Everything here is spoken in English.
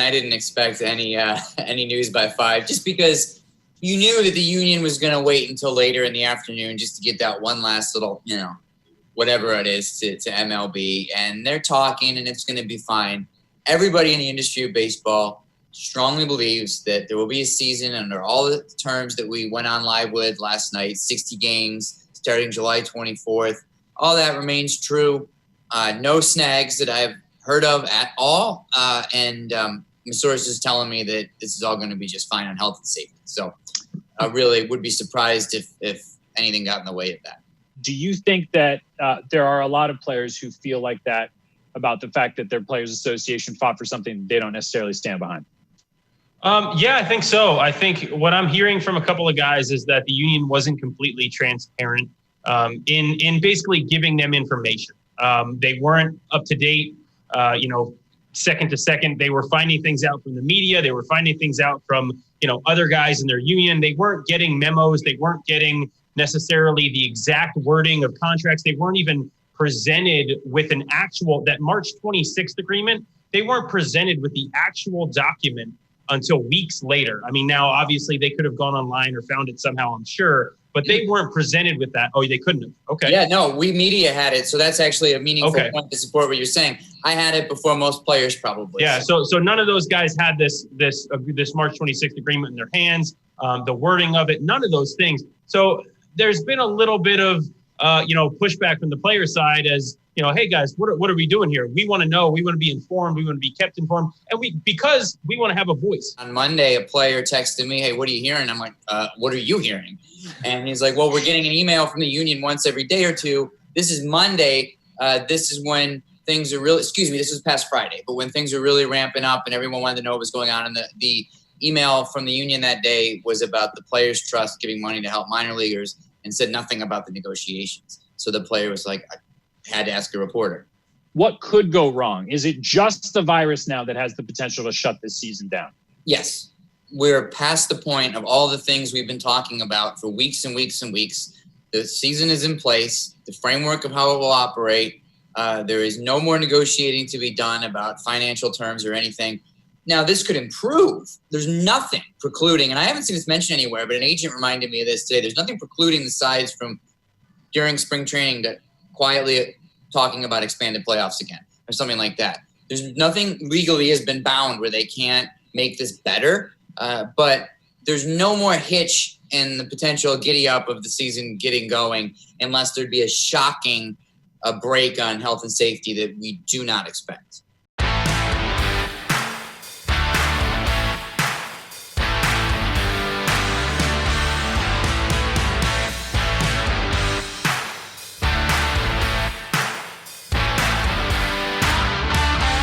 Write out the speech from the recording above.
I didn't expect any news by 5, just because you knew that the union was going to wait until later in the afternoon just to get that one last little, whatever it is to MLB. And they're talking, and it's going to be fine. Everybody in the industry of baseball strongly believes that there will be a season under all the terms that we went on live with last night, 60 games starting July 24th. All that remains true. No snags that I've heard of at all. And my source is telling me that this is all going to be just fine on health and safety. So I really would be surprised if anything got in the way of that. Do you think that there are a lot of players who feel like that about the fact that their Players Association fought for something they don't necessarily stand behind? Yeah, I think so. I think what I'm hearing from a couple of guys is that the union wasn't completely transparent in basically giving them information. They weren't up to date, second to second. They were finding things out from the media. They were finding things out from, other guys in their union. They weren't getting memos. They weren't getting necessarily the exact wording of contracts. They weren't even presented with that March 26th agreement. They weren't presented with the actual document until weeks later. I mean, now obviously they could have gone online or found it somehow, I'm sure, but they weren't presented with that. Oh, they couldn't have. Okay. Yeah, no, we media had it. So that's actually a meaningful point to support what you're saying. I had it before most players probably. Yeah. So none of those guys had this March 26th agreement in their hands, the wording of it, none of those things. So there's been a little bit of, pushback from the player side as, hey guys, what are we doing here? We want to know, we want to be informed, we want to be kept informed. And because we want to have a voice. On Monday, a player texted me, hey, what are you hearing? I'm like, what are you hearing? And he's like, well, we're getting an email from the union once every day or two. This is Monday. This is when things are really, this was past Friday, but when things are really ramping up and everyone wanted to know what was going on. And the email from the union that day was about the Players Trust giving money to help minor leaguers and said nothing about the negotiations. So the player was like, I had to ask a reporter. What could go wrong? Is it just the virus now that has the potential to shut this season down? Yes. We're past the point of all the things we've been talking about for weeks and weeks and weeks. The season is in place, the framework of how it will operate. There is no more negotiating to be done about financial terms or anything. Now, this could improve. There's nothing precluding, and I haven't seen this mentioned anywhere, but an agent reminded me of this today. There's nothing precluding the sides from, during spring training, to quietly talking about expanded playoffs again or something like that. There's nothing legally has been bound where they can't make this better, but there's no more hitch in the potential giddy up of the season getting going unless there'd be a shocking break on health and safety that we do not expect.